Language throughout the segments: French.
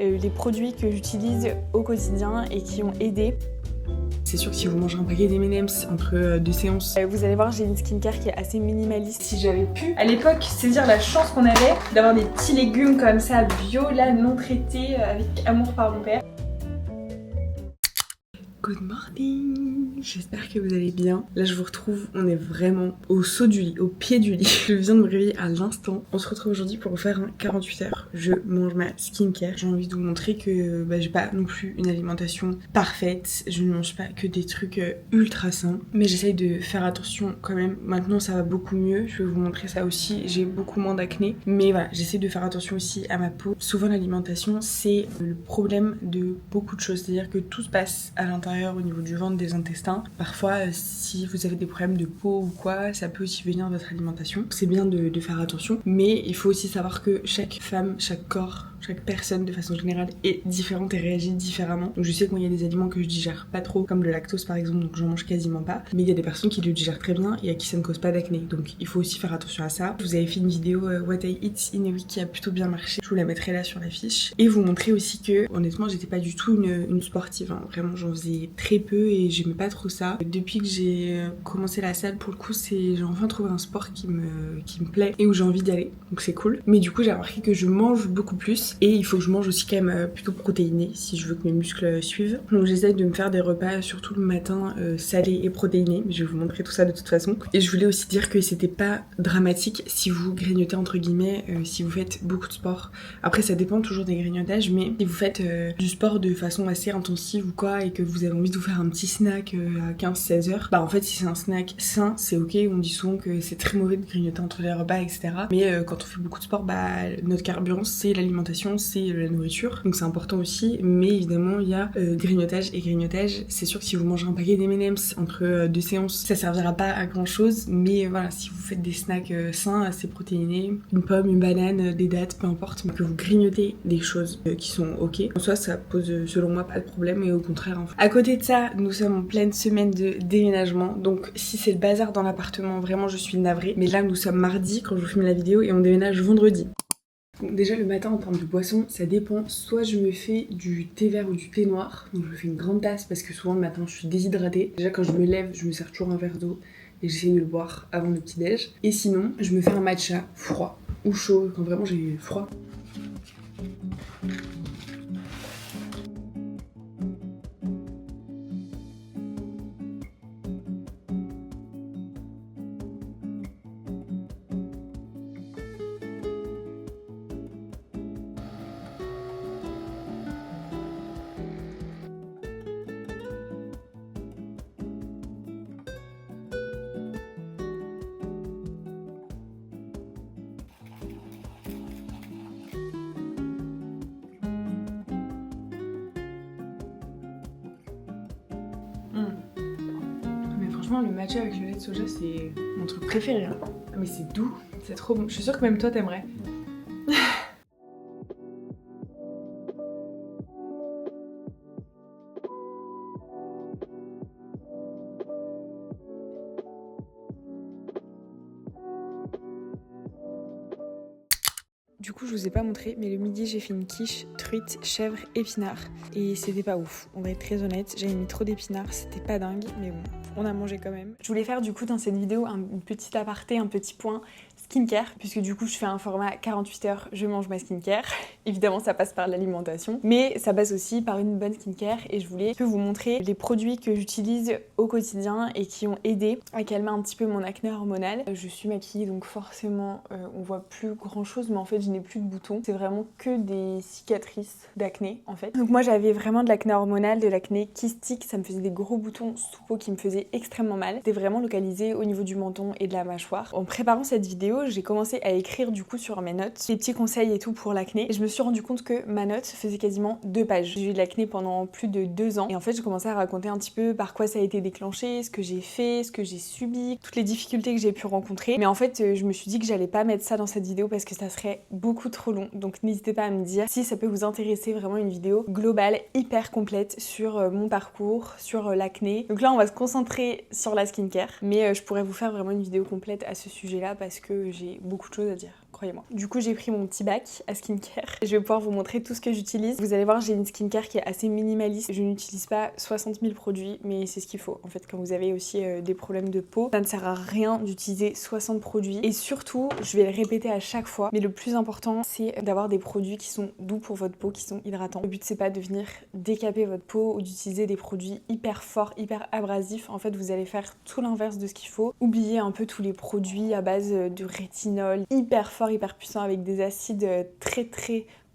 les produits que j'utilise au quotidien et qui ont aidé. C'est sûr que si vous mangez un paquet d'M&M's entre 2 séances, vous allez voir, j'ai une skincare qui est assez minimaliste. Si j'avais pu, à l'époque, saisir la chance qu'on avait d'avoir des petits légumes comme ça, bio, là, non traités, avec amour par mon père. good morning, j'espère que vous allez bien. Là je vous retrouve, on est vraiment au saut du lit, au pied du lit. Je viens de me réveiller à l'instant. On se retrouve aujourd'hui pour faire un 48 heures. Je mange ma skincare. J'ai envie de vous montrer que j'ai pas non plus une alimentation parfaite. Je ne mange pas que des trucs ultra sains. Mais j'essaye de faire attention quand même. Maintenant ça va beaucoup mieux, je vais vous montrer ça aussi. J'ai beaucoup moins d'acné. Mais voilà, j'essaie de faire attention aussi à ma peau. Souvent l'alimentation c'est le problème de beaucoup de choses. C'est-à-dire que tout se passe à l'intérieur au niveau du ventre, des intestins. Parfois, si vous avez des problèmes de peau ou quoi, ça peut aussi venir de votre alimentation. C'est bien de faire attention, mais il faut aussi savoir que chaque femme, chaque corps, chaque personne de façon générale est différente et réagit différemment. Donc je sais qu'il y a des aliments que je digère pas trop, comme le lactose par exemple, donc j'en mange quasiment pas. Mais il y a des personnes qui le digèrent très bien et à qui ça ne cause pas d'acné. Donc il faut aussi faire attention à ça. Je vous avais fait une vidéo What I Eat in a Week qui a plutôt bien marché. Je vous la mettrai là sur la fiche. Et vous montrer aussi que honnêtement j'étais pas du tout une sportive. Hein. Vraiment j'en faisais très peu et j'aimais pas trop ça. Depuis que j'ai commencé la salle, pour le coup j'ai enfin trouvé un sport qui me plaît et où j'ai envie d'aller. Donc c'est cool. Mais du coup j'ai remarqué que je mange beaucoup plus. Et il faut que je mange aussi quand même plutôt protéiné si je veux que mes muscles suivent. Donc j'essaie de me faire des repas surtout le matin salés et protéinés. Je vais vous montrer tout ça de toute façon. Et je voulais aussi dire que c'était pas dramatique si vous grignotez entre guillemets, si vous faites beaucoup de sport. Après ça dépend toujours des grignotages, mais si vous faites du sport de façon assez intensive ou quoi et que vous avez envie de vous faire un petit snack à 15-16 heures, bah en fait si c'est un snack sain c'est ok. On dit souvent que c'est très mauvais de grignoter entre les repas etc. Mais quand on fait beaucoup de sport, bah notre carburant c'est l'alimentation, c'est la nourriture, donc c'est important aussi. Mais évidemment il y a grignotage et grignotage. C'est sûr que si vous mangez un paquet d'M&M's entre 2 séances, ça servira pas à grand chose, mais voilà, si vous faites des snacks sains, assez protéinés, une pomme, une banane, des dattes, peu importe, mais que vous grignotez des choses qui sont ok, en soi ça pose selon moi pas de problème. Et au contraire à côté de ça, nous sommes en pleine semaine de déménagement, donc si c'est le bazar dans l'appartement, vraiment je suis navrée, mais là nous sommes mardi quand je vous filme la vidéo et on déménage vendredi. Donc déjà le matin en termes de boisson, ça dépend. Soit je me fais du thé vert ou du thé noir. Donc je me fais une grande tasse parce que souvent le matin je suis déshydratée. Déjà quand je me lève, je me sers toujours un verre d'eau et j'essaie de le boire avant le petit déj. Et sinon, je me fais un matcha froid ou chaud quand vraiment j'ai froid. Mais franchement le matcha avec le lait de soja c'est mon truc préféré hein. Ah, mais c'est doux, c'est trop bon. Je suis sûre que même toi t'aimerais. Du coup je vous ai pas montré, mais le midi j'ai fait une quiche truite, chèvre, épinard et c'était pas ouf, on va être très honnête. J'avais mis trop d'épinards, c'était pas dingue, mais bon, on a mangé quand même. Je voulais faire du coup dans cette vidéo un petit aparté, un petit point skincare, puisque du coup je fais un format 48 heures, je mange ma skincare. Évidemment ça passe par l'alimentation, mais ça passe aussi par une bonne skincare et je voulais vous montrer les produits que j'utilise au quotidien et qui ont aidé à calmer un petit peu mon acné hormonal. Je suis maquillée donc forcément on voit plus grand chose, mais en fait je n'ai plus de boutons, c'est vraiment que des cicatrices d'acné en fait. Donc moi j'avais vraiment de l'acné hormonal, de l'acné kystique, ça me faisait des gros boutons sous peau qui me faisaient extrêmement mal. C'était vraiment localisé au niveau du menton et de la mâchoire. En préparant cette vidéo, j'ai commencé à écrire du coup sur mes notes des petits conseils et tout pour l'acné et je me suis rendu compte que ma note faisait quasiment 2 pages. J'ai eu de l'acné pendant plus de 2 ans et en fait j'ai commencé à raconter un petit peu par quoi ça a été déclenché, ce que j'ai fait, ce que j'ai subi, toutes les difficultés que j'ai pu rencontrer. Mais en fait je me suis dit que j'allais pas mettre ça dans cette vidéo parce que ça serait beaucoup trop long, donc n'hésitez pas à me dire si ça peut vous intéresser, vraiment une vidéo globale hyper complète sur mon parcours, sur l'acné. Donc là on va se concentrer sur la skincare, mais je pourrais vous faire vraiment une vidéo complète à ce sujet là parce que j'ai beaucoup de choses à dire. croyez-moi. Du coup j'ai pris mon petit bac à skincare. Je vais pouvoir vous montrer tout ce que j'utilise. Vous allez voir, j'ai une skincare qui est assez minimaliste. Je n'utilise pas 60 000 produits, mais c'est ce qu'il faut. En fait, quand vous avez aussi des problèmes de peau, ça ne sert à rien d'utiliser 60 produits. Et surtout, je vais le répéter à chaque fois, mais le plus important, c'est d'avoir des produits qui sont doux pour votre peau, qui sont hydratants. Le but, c'est pas de venir décaper votre peau ou d'utiliser des produits hyper forts, hyper abrasifs. En fait, vous allez faire tout l'inverse de ce qu'il faut. Oubliez un peu tous les produits à base de rétinol, hyper forts, hyper puissants, avec des acides très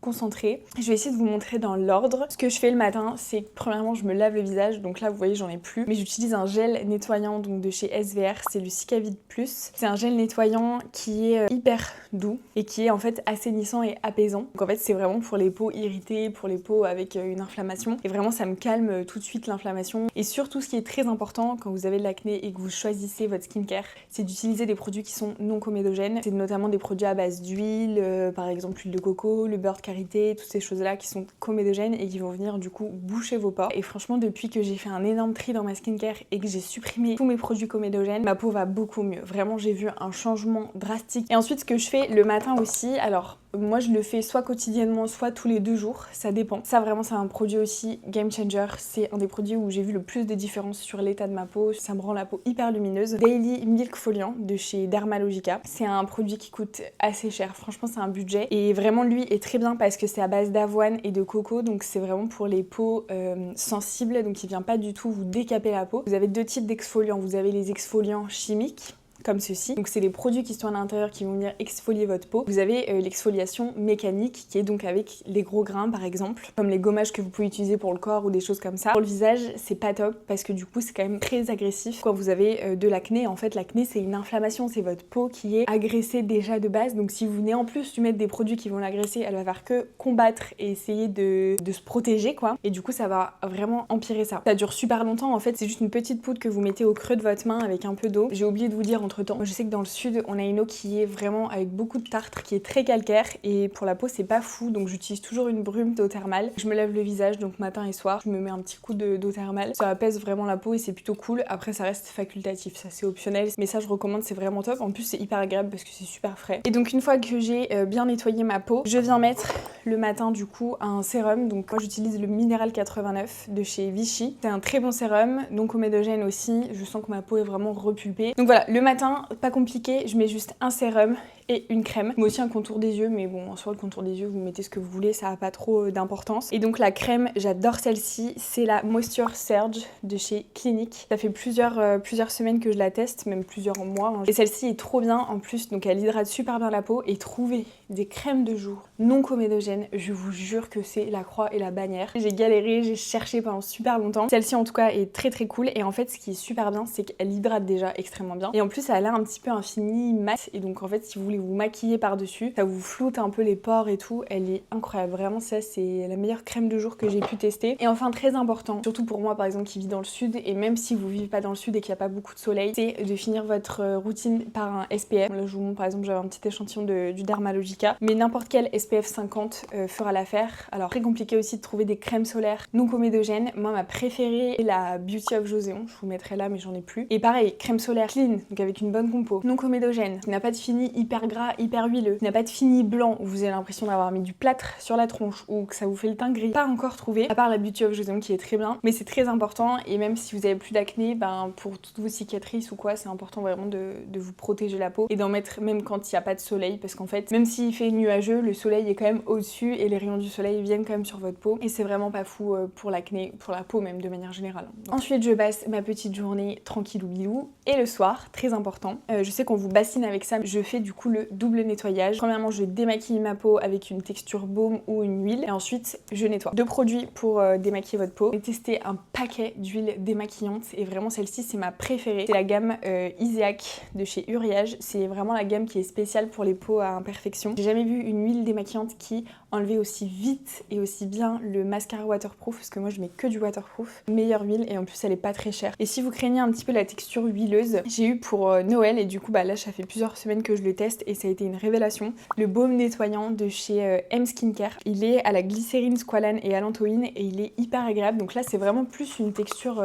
concentré. Je vais essayer de vous montrer dans l'ordre. Ce que je fais le matin, c'est que premièrement je me lave le visage, donc là vous voyez j'en ai plus, mais j'utilise un gel nettoyant donc de chez SVR, c'est le Cicavid Plus. C'est un gel nettoyant qui est hyper doux et qui est en fait assainissant et apaisant. Donc en fait c'est vraiment pour les peaux irritées, pour les peaux avec une inflammation, et vraiment ça me calme tout de suite l'inflammation. Et surtout ce qui est très important quand vous avez de l'acné et que vous choisissez votre skincare, c'est d'utiliser des produits qui sont non comédogènes. C'est notamment des produits à base d'huile, par exemple l'huile de coco, le beurre de karité, toutes ces choses-là qui sont comédogènes et qui vont venir du coup boucher vos pores. Et franchement, depuis que j'ai fait un énorme tri dans ma skincare et que j'ai supprimé tous mes produits comédogènes, ma peau va beaucoup mieux. Vraiment, j'ai vu un changement drastique. Et ensuite, ce que je fais le matin aussi, alors moi je le fais soit quotidiennement, soit tous les 2 jours, ça dépend. Ça vraiment c'est un produit aussi game changer, c'est un des produits où j'ai vu le plus de différence sur l'état de ma peau, ça me rend la peau hyper lumineuse. Daily Milk Foliant de chez Dermalogica, c'est un produit qui coûte assez cher, franchement c'est un budget, et vraiment lui est très bien parce que c'est à base d'avoine et de coco, donc c'est vraiment pour les peaux sensibles, donc il vient pas du tout vous décaper la peau. Vous avez 2 types d'exfoliants, vous avez les exfoliants chimiques, comme ceci. Donc c'est les produits qui sont à l'intérieur qui vont venir exfolier votre peau. Vous avez l'exfoliation mécanique qui est donc avec les gros grains par exemple, comme les gommages que vous pouvez utiliser pour le corps ou des choses comme ça. Pour le visage, c'est pas top parce que du coup c'est quand même très agressif. Quand vous avez de l'acné, en fait l'acné c'est une inflammation, c'est votre peau qui est agressée déjà de base. Donc si vous venez en plus lui mettre des produits qui vont l'agresser, elle va faire que combattre et essayer de se protéger quoi. Et du coup ça va vraiment empirer ça. Ça dure super longtemps en fait, c'est juste une petite poudre que vous mettez au creux de votre main avec un peu d'eau. J'ai oublié de vous dire entre temps, je sais que dans le sud on a une eau qui est vraiment avec beaucoup de tartre, qui est très calcaire, et pour la peau c'est pas fou, donc j'utilise toujours une brume d'eau thermale. Je me lave le visage donc matin et soir, je me mets un petit coup d'eau thermale, ça apaise vraiment la peau et c'est plutôt cool. Après ça reste facultatif, ça c'est optionnel, mais ça je recommande, c'est vraiment top. En plus c'est hyper agréable parce que c'est super frais. Et donc une fois que j'ai bien nettoyé ma peau, je viens mettre le matin du coup un sérum. Donc moi j'utilise le Minéral 89 de chez Vichy, c'est un très bon sérum, donc comédogène aussi. Je sens que ma peau est vraiment repulpée. Donc voilà, le matin, pas compliqué, je mets juste un sérum et une crème, mais aussi un contour des yeux, mais bon en soi le contour des yeux vous mettez ce que vous voulez, ça a pas trop d'importance. Et donc la crème, j'adore celle-ci, c'est la Moisture Surge de chez Clinique. Ça fait plusieurs semaines que je la teste, même plusieurs mois, hein. Et celle-ci est trop bien en plus, donc elle hydrate super bien la peau. Et trouver des crèmes de jour non comédogènes, je vous jure que c'est la croix et la bannière. J'ai galéré, j'ai cherché pendant super longtemps. Celle-ci en tout cas est très cool, et en fait ce qui est super bien c'est qu'elle hydrate déjà extrêmement bien, et en plus elle a un petit peu un fini mat, et donc en fait si vous voulez vous maquiller par dessus, ça vous floute un peu les pores et tout, elle est incroyable, vraiment ça c'est la meilleure crème de jour que j'ai pu tester. Et enfin très important, surtout pour moi par exemple qui vit dans le sud, et même si vous vivez pas dans le sud et qu'il n'y a pas beaucoup de soleil, c'est de finir votre routine par un SPF. Là je vous montre par exemple, j'avais un petit échantillon du Dermalogica, mais n'importe quel SPF 50 fera l'affaire. Alors très compliqué aussi de trouver des crèmes solaires non comédogènes. Moi ma préférée est la Beauty of Joséon, je vous mettrai là mais j'en ai plus. Et pareil, crème solaire clean, donc avec une bonne compo, non comédogène, qui n'a pas de fini hyper gras, hyper huileux, qui n'a pas de fini blanc où vous avez l'impression d'avoir mis du plâtre sur la tronche ou que ça vous fait le teint gris. Pas encore trouvé, à part la Beauty of Joséon qui est très bien, mais c'est très important. Et même si vous avez plus d'acné, ben pour toutes vos cicatrices ou quoi, c'est important vraiment de vous protéger la peau et d'en mettre même quand il n'y a pas de soleil, parce qu'en fait même s'il fait nuageux, le soleil est quand même au-dessus et les rayons du soleil viennent quand même sur votre peau, et c'est vraiment pas fou pour l'acné, pour la peau même de manière générale. Donc, ensuite je passe ma petite journée tranquillou bilou, et le soir, très important, je sais qu'on vous bassine avec ça, je fais du coup le double nettoyage. Premièrement je démaquille ma peau avec une texture baume ou une huile, et ensuite je nettoie. 2 produits pour démaquiller votre peau. J'ai testé un paquet d'huiles démaquillantes et vraiment celle-ci c'est ma préférée. C'est la gamme Iseak de chez Uriage. C'est vraiment la gamme qui est spéciale pour les peaux à imperfection. J'ai jamais vu une huile démaquillante qui enlevait aussi vite et aussi bien le mascara waterproof, parce que moi je mets que du waterproof. Meilleure huile, et en plus elle est pas très chère. Et si vous craignez un petit peu la texture huileuse, j'ai eu pour Noël, et du coup bah là ça fait plusieurs semaines que je le teste et ça a été une révélation, le baume nettoyant de chez M Skincare. Il est à la glycérine, squalane et allantoïne, et il est hyper agréable. Donc là c'est vraiment plus une texture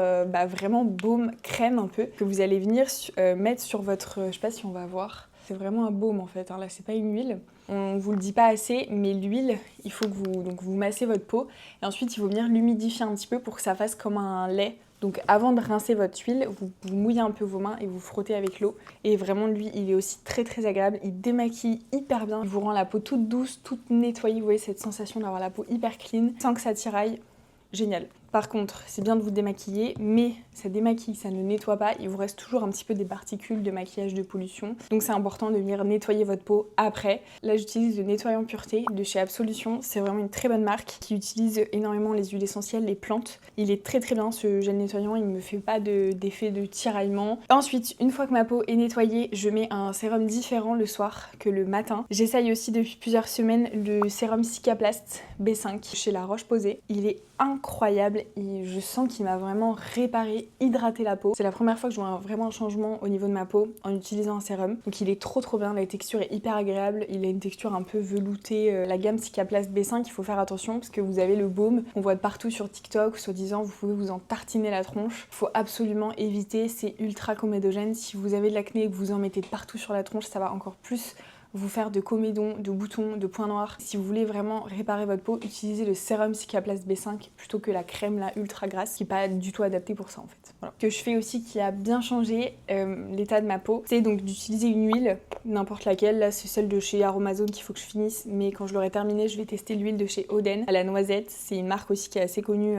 vraiment baume crème un peu, que vous allez venir mettre sur votre, je sais pas si on va voir, c'est vraiment un baume en fait, hein. Là c'est pas une huile. On vous le dit pas assez, mais l'huile, il faut que vous massez votre peau et ensuite il faut venir l'humidifier un petit peu pour que ça fasse comme un lait. Donc avant de rincer votre huile, vous mouillez un peu vos mains et vous frottez avec l'eau. Et vraiment lui, il est aussi très très agréable, il démaquille hyper bien. Il vous rend la peau toute douce, toute nettoyée, vous voyez cette sensation d'avoir la peau hyper clean, sans que ça tiraille. Génial. Par contre, c'est bien de vous démaquiller, mais ça démaquille, ça ne nettoie pas. Il vous reste toujours un petit peu des particules de maquillage, de pollution. Donc c'est important de venir nettoyer votre peau après. Là, j'utilise le nettoyant pureté de chez Absolution. C'est vraiment une très bonne marque qui utilise énormément les huiles essentielles, les plantes. Il est très très bien ce gel nettoyant, il ne me fait pas d'effet de tiraillement. Ensuite, une fois que ma peau est nettoyée, je mets un sérum différent le soir que le matin. J'essaye aussi depuis plusieurs semaines le sérum Cicaplast B5 chez La Roche-Posay. Il est incroyable et je sens qu'il m'a vraiment réparé, hydraté la peau. C'est la première fois que je vois vraiment un changement au niveau de ma peau en utilisant un sérum. Donc il est trop bien, la texture est hyper agréable, il a une texture un peu veloutée. La gamme Cicaplast B5, il faut faire attention parce que vous avez le baume qu'on voit de partout sur TikTok, soi-disant vous pouvez vous en tartiner la tronche. Il faut absolument éviter, c'est ultra comédogène. Si vous avez de l'acné et que vous en mettez de partout sur la tronche, ça va encore plus vous faire de comédons, de boutons, de points noirs. Si vous voulez vraiment réparer votre peau, utilisez le sérum Cicaplast B5 plutôt que la crème là ultra grasse qui n'est pas du tout adaptée pour ça en fait. Voilà. Ce que je fais aussi qui a bien changé l'état de ma peau, c'est donc d'utiliser une huile, n'importe laquelle. Là c'est celle de chez Aromazone qu'il faut que je finisse, mais quand je l'aurai terminée, je vais tester l'huile de chez Oden à la noisette. C'est une marque aussi qui est assez connue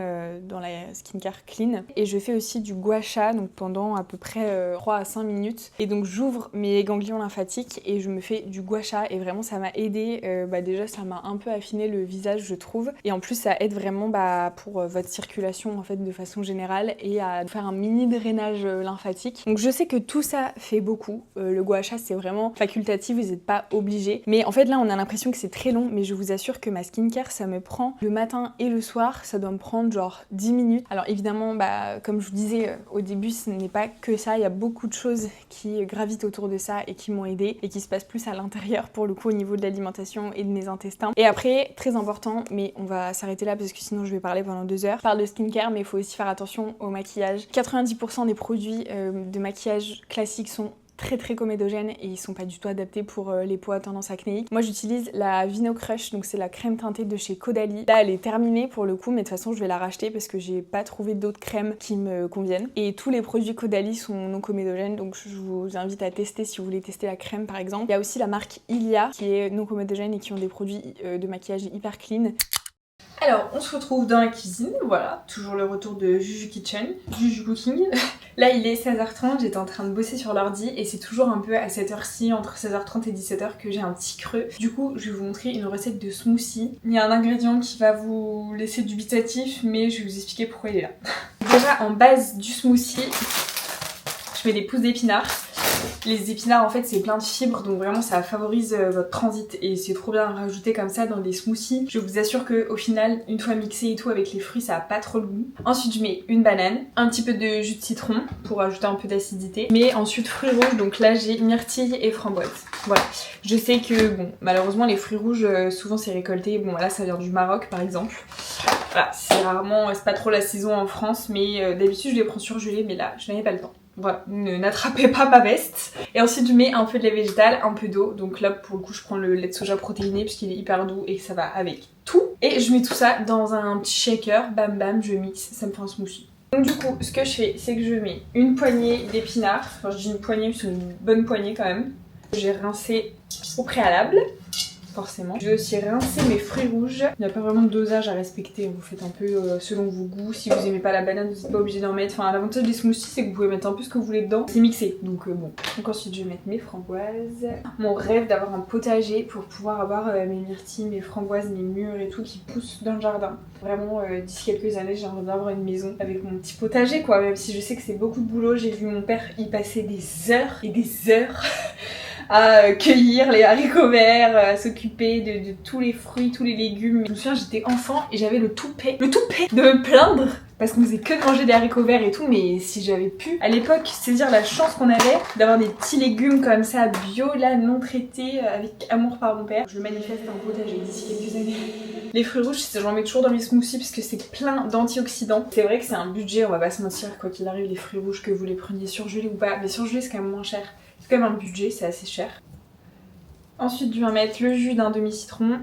dans la skincare clean. Et je fais aussi du gua sha donc pendant à peu près 3 à 5 minutes. Et donc j'ouvre mes ganglions lymphatiques et je me fais du gua sha et vraiment ça m'a aidé. Déjà ça m'a un peu affiné le visage je trouve. Et en plus ça aide vraiment pour votre circulation en fait de façon générale et à faire un mini drainage lymphatique. Donc je sais que tout ça fait beaucoup. Le gua sha c'est vraiment facultatif, vous n'êtes pas obligé. Mais en fait là on a l'impression que c'est très long, mais je vous assure que ma skincare ça me prend le matin et le soir, ça doit me prendre genre 10 minutes. Alors évidemment comme je vous disais au début ce n'est pas que ça, il y a beaucoup de choses qui gravitent autour de ça et qui m'ont aidé et qui se passent plus à l'intérieur pour le coup au niveau de l'alimentation et de mes intestins. Et après, très important, mais on va s'arrêter là parce que sinon je vais parler pendant 2 heures. Je parle de skincare mais il faut aussi faire attention au maquillage. 90% des produits de maquillage classiques sont très comédogènes et ils sont pas du tout adaptés pour les peaux à tendance acnéique. Moi j'utilise la Vino Crush, donc c'est la crème teintée de chez Caudalie. Là elle est terminée pour le coup, mais de toute façon je vais la racheter parce que j'ai pas trouvé d'autres crèmes qui me conviennent. Et tous les produits Caudalie sont non comédogènes, donc je vous invite à tester si vous voulez tester la crème par exemple. Il y a aussi la marque Ilia qui est non comédogène et qui ont des produits de maquillage hyper clean. Alors, on se retrouve dans la cuisine, voilà, toujours le retour de Juju Kitchen, Juju Cooking. Là, il est 16h30, j'étais en train de bosser sur l'ordi et c'est toujours un peu à cette heure-ci, entre 16h30 et 17h, que j'ai un petit creux. Du coup, je vais vous montrer une recette de smoothie. Il y a un ingrédient qui va vous laisser dubitatif, mais je vais vous expliquer pourquoi il est là. Déjà, en base du smoothie, je mets des pousses d'épinards. Les épinards en fait c'est plein de fibres donc vraiment ça favorise votre transit et c'est trop bien à rajouter comme ça dans des smoothies. Je vous assure que au final une fois mixé et tout avec les fruits ça a pas trop le goût. Ensuite je mets une banane, un petit peu de jus de citron pour ajouter un peu d'acidité. Mais ensuite fruits rouges, donc là j'ai myrtille et framboise. Voilà. Je sais que bon malheureusement les fruits rouges souvent c'est récolté, bon là ça vient du Maroc par exemple. Voilà, c'est pas trop la saison en France mais d'habitude je les prends surgelés mais là je n'avais pas le temps. Voilà, n'attrapez pas ma veste. Et ensuite je mets un peu de lait végétal, un peu d'eau. Donc là pour le coup je prends le lait de soja protéiné puisqu'il est hyper doux et que ça va avec tout. Et je mets tout ça dans un petit shaker, bam bam, je mixe, ça me fait un smoothie. Donc du coup ce que je fais c'est que je mets une poignée d'épinards. Enfin je dis une poignée parce que c'est une bonne poignée quand même. J'ai rincé au préalable. Forcément. Je vais aussi rincer mes fruits rouges. Il n'y a pas vraiment de dosage à respecter. Vous faites un peu selon vos goûts. Si vous aimez pas la banane, vous n'êtes pas obligé d'en mettre. Enfin, l'avantage des smoothies, c'est que vous pouvez mettre un peu ce que vous voulez dedans. C'est mixé. Donc bon. Donc ensuite, je vais mettre mes framboises. Mon rêve d'avoir un potager pour pouvoir avoir mes myrtilles, mes framboises, mes mûres et tout qui poussent dans le jardin. Vraiment, d'ici quelques années, j'aimerais bien avoir une maison avec mon petit potager, quoi. Même si je sais que c'est beaucoup de boulot. J'ai vu mon père y passer des heures et des heures à cueillir les haricots verts, à s'occuper de tous les fruits, tous les légumes. Je me souviens, j'étais enfant et j'avais le toupet de me plaindre parce qu'on faisait que de manger des haricots verts et tout, mais si j'avais pu, à l'époque, c'est dire la chance qu'on avait d'avoir des petits légumes comme ça, bio, là, non traités, avec amour par mon père. Je le manifeste en potager d'ici quelques années. Les fruits rouges, j'en mets toujours dans mes smoothies parce que c'est plein d'antioxydants. C'est vrai que c'est un budget, on va pas se mentir, quoi qu'il arrive, les fruits rouges, que vous les preniez surgelés ou pas, mais surgelés c'est quand même moins cher. C'est quand même un budget, c'est assez cher. Ensuite je viens mettre le jus d'un demi-citron.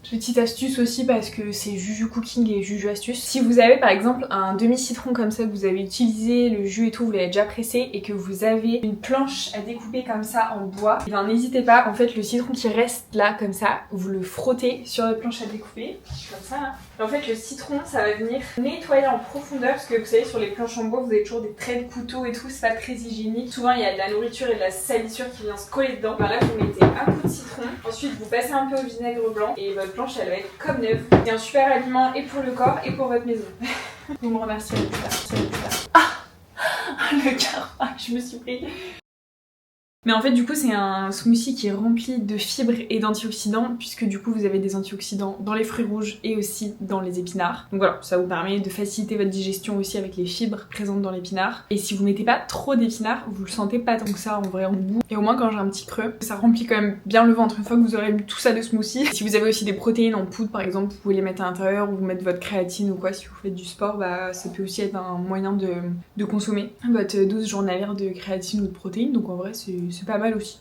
Petite astuce aussi parce que c'est Juju Cooking et Juju Astuce. Si vous avez par exemple un demi-citron comme ça que vous avez utilisé, le jus et tout, vous l'avez déjà pressé et que vous avez une planche à découper comme ça en bois, et ben n'hésitez pas, en fait le citron qui reste là comme ça, vous le frottez sur la planche à découper, comme ça là. Et en fait le citron ça va venir nettoyer en profondeur parce que vous savez sur les planches en bois vous avez toujours des traits de couteau et tout, c'est pas très hygiénique. Souvent il y a de la nourriture et de la salissure qui vient se coller dedans. Ben là vous mettez un coup de citron, ensuite vous passez un peu au vinaigre blanc et votre planche elle va être comme neuve. C'est un super aliment et pour le corps et pour votre maison. Vous me remercierez plus tard. Ah le karma que je me suis pris. Mais en fait du coup c'est un smoothie qui est rempli de fibres et d'antioxydants puisque du coup vous avez des antioxydants dans les fruits rouges et aussi dans les épinards. Donc voilà, ça vous permet de faciliter votre digestion aussi avec les fibres présentes dans l'épinard. Et si vous mettez pas trop d'épinards, vous le sentez pas tant que ça en vrai en goût. Et au moins quand j'ai un petit creux, ça remplit quand même bien le ventre une fois que vous aurez bu tout ça de smoothie. Si vous avez aussi des protéines en poudre par exemple, vous pouvez les mettre à l'intérieur ou vous mettre votre créatine ou quoi si vous faites du sport, bah ça peut aussi être un moyen de consommer votre dose journalière de créatine ou de protéines. Donc en vrai c'est pas mal aussi.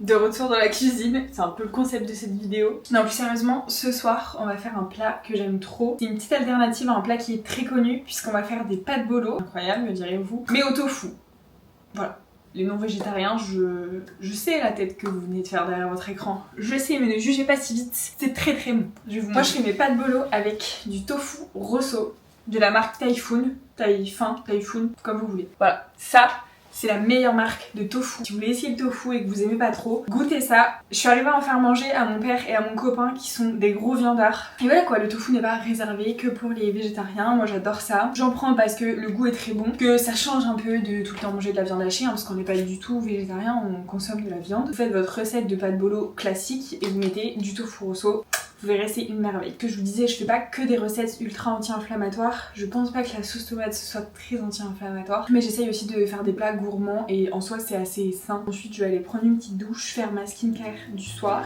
De retour dans la cuisine, c'est un peu le concept de cette vidéo. Non plus sérieusement, ce soir on va faire un plat que j'aime trop. C'est une petite alternative à un plat qui est très connu puisqu'on va faire des pâtes bolo. Incroyable me direz-vous. Mais au tofu. Voilà. Les non-végétariens, je sais la tête que vous venez de faire derrière votre écran. Je sais, mais ne jugez pas si vite. C'est très très bon. Moi je fais mes pâtes bolo avec du tofu rosso de la marque Typhoon, comme vous voulez. Voilà, ça c'est la meilleure marque de tofu. Si vous voulez essayer le tofu et que vous aimez pas trop, goûtez ça. Je suis arrivée à en faire manger à mon père et à mon copain qui sont des gros viandards. Et voilà quoi, le tofu n'est pas réservé que pour les végétariens. Moi j'adore ça. J'en prends parce que le goût est très bon, que ça change un peu de tout le temps manger de la viande hachée, parce qu'on n'est pas du tout végétarien, on consomme de la viande. Vous faites votre recette de pâtes bolo classique et vous mettez du tofu rosso. Vous verrez, c'est une merveille. Que je vous disais, je fais pas que des recettes ultra anti-inflammatoires. Je pense pas que la sauce tomate soit très anti-inflammatoire, mais j'essaye aussi de faire des plats gourmands et en soi c'est assez sain. Ensuite je vais aller prendre une petite douche, faire ma skincare du soir.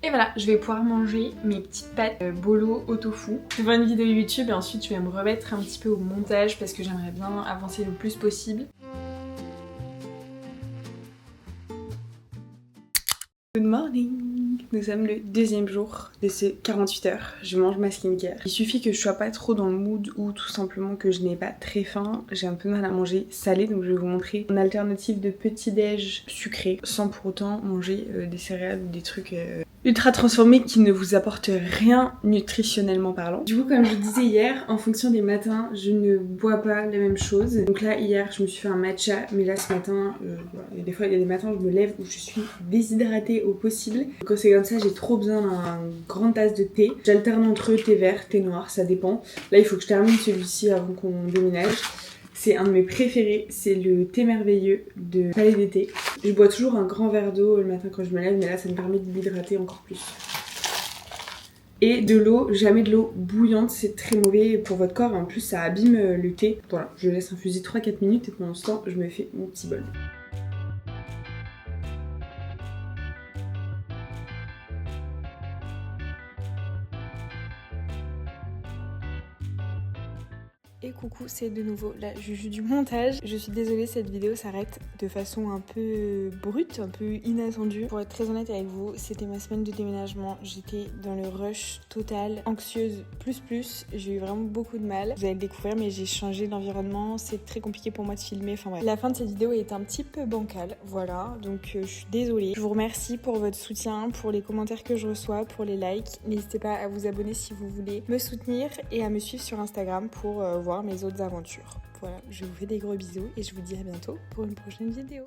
Et voilà, je vais pouvoir manger mes petites pâtes bolo au tofu. Je vais faire une vidéo YouTube et ensuite je vais me remettre un petit peu au montage parce que j'aimerais bien avancer le plus possible. Good morning! Nous sommes le deuxième jour de ce 48 heures. Je mange ma skincare. Il suffit que je sois pas trop dans le mood ou tout simplement que je n'ai pas très faim. J'ai un peu de mal à manger salé, donc je vais vous montrer une alternative de petit-déj sucré sans pour autant manger des céréales ou des trucs ultra transformés qui ne vous apportent rien nutritionnellement parlant. Du coup, comme je disais hier, en fonction des matins, je ne bois pas la même chose. Donc là, hier, je me suis fait un matcha, mais là, ce matin, des fois, il y a des matins où je me lève où je suis déshydratée au possible. Quand c'est comme ça, j'ai trop besoin d'une grande tasse de thé. J'alterne entre thé vert, thé noir, ça dépend. Là, il faut que je termine celui-ci avant qu'on déménage. C'est un de mes préférés, c'est le thé merveilleux de Palais d'été. Je bois toujours un grand verre d'eau le matin quand je me lève, mais là ça me permet de m'hydrater encore plus. Et de l'eau, jamais de l'eau bouillante, c'est très mauvais pour votre corps, en plus ça abîme le thé. Voilà, je laisse infuser 3-4 minutes et pendant ce temps, je me fais mon petit bol. Et coucou, c'est de nouveau la Juju du montage. Je suis désolée, cette vidéo s'arrête de façon un peu brute, un peu inattendue. Pour être très honnête avec vous, c'était ma semaine de déménagement. J'étais dans le rush total, anxieuse plus. J'ai eu vraiment beaucoup de mal. Vous allez le découvrir, mais j'ai changé d'environnement. C'est très compliqué pour moi de filmer. Enfin bref. La fin de cette vidéo est un petit peu bancale. Voilà, donc je suis désolée. Je vous remercie pour votre soutien, pour les commentaires que je reçois, pour les likes. N'hésitez pas à vous abonner si vous voulez me soutenir et à me suivre sur Instagram pour voir mes autres aventures. Voilà, je vous fais des gros bisous et je vous dis à bientôt pour une prochaine vidéo.